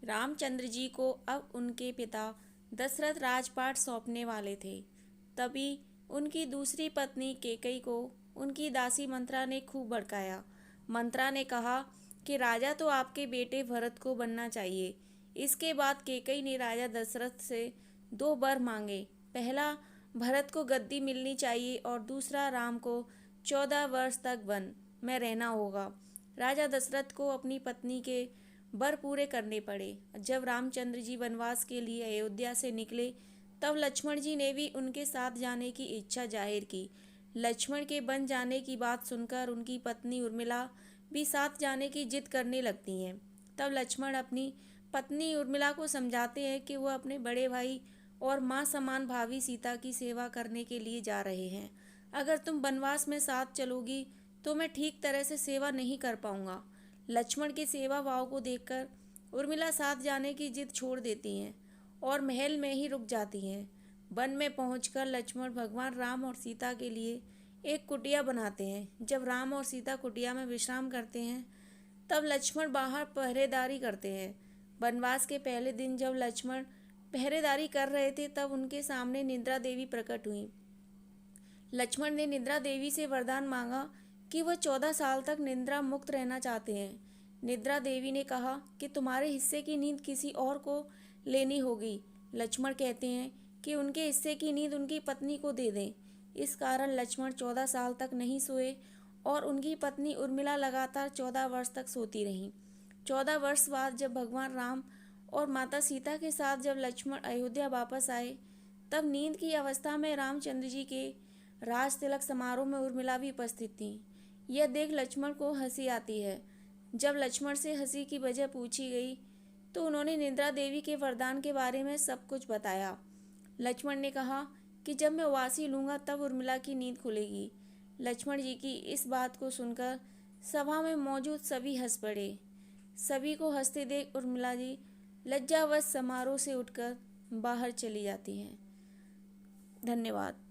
रामचंद्र जी को अब उनके पिता दशरथ राजपाट सौंपने वाले थे। तभी उनकी दूसरी पत्नी कैकेयी को उनकी दासी मंत्रा ने खूब भड़काया। मंत्रा ने कहा कि राजा तो आपके बेटे भरत को बनना चाहिए। इसके बाद कैकेयी ने राजा दशरथ से 2 वर मांगे। पहला, भरत को गद्दी मिलनी चाहिए और दूसरा, राम को 14 वर्ष तक वन में रहना होगा। राजा दशरथ को अपनी पत्नी के वर पूरे करने पड़े। जब रामचंद्र जी वनवास के लिए अयोध्या से निकले तब लक्ष्मण जी ने भी उनके साथ जाने की इच्छा जाहिर की। लक्ष्मण के बन जाने की बात सुनकर उनकी पत्नी उर्मिला भी साथ जाने की जिद करने लगती हैं। तब लक्ष्मण अपनी पत्नी उर्मिला को समझाते हैं कि वह अपने बड़े भाई और माँ समान भावी सीता की सेवा करने के लिए जा रहे हैं। अगर तुम वनवास में साथ चलोगी तो मैं ठीक तरह से सेवा नहीं कर पाऊंगा। लक्ष्मण के सेवा भाव को देखकर उर्मिला साथ जाने की जिद छोड़ देती हैं और महल में ही रुक जाती हैं। वन में पहुंचकर लक्ष्मण भगवान राम और सीता के लिए एक कुटिया बनाते हैं। जब राम और सीता कुटिया में विश्राम करते हैं तब लक्ष्मण बाहर पहरेदारी करते हैं। वनवास के पहले दिन जब लक्ष्मण पहरेदारी कर रहे थे तब उनके सामने निद्रा देवी प्रकट हुई। लक्ष्मण ने निद्रा देवी से वरदान मांगा कि वह 14 साल तक निद्रा मुक्त रहना चाहते हैं। निद्रा देवी ने कहा कि तुम्हारे हिस्से की नींद किसी और को लेनी होगी। लक्ष्मण कहते हैं कि उनके हिस्से की नींद उनकी पत्नी को दे दें। इस कारण लक्ष्मण 14 साल तक नहीं सोए और उनकी पत्नी उर्मिला लगातार 14 वर्ष तक सोती रहीं। 14 वर्ष बाद जब भगवान राम और माता सीता के साथ जब लक्ष्मण अयोध्या वापस आए तब नींद की अवस्था में रामचंद्र जी के राज तिलक समारोह में उर्मिला भी उपस्थित थी। यह देख लक्ष्मण को हंसी आती है। जब लक्ष्मण से हंसी की वजह पूछी गई तो उन्होंने निद्रा देवी के वरदान के बारे में सब कुछ बताया। लक्ष्मण ने कहा कि जब मैं उबासी लूँगा तब उर्मिला की नींद खुलेगी। लक्ष्मण जी की इस बात को सुनकर सभा में मौजूद सभी हंस पड़े। सभी को हंसते देख उर्मिला जी लज्जावश समारोह से उठकर बाहर चली जाती हैं। धन्यवाद।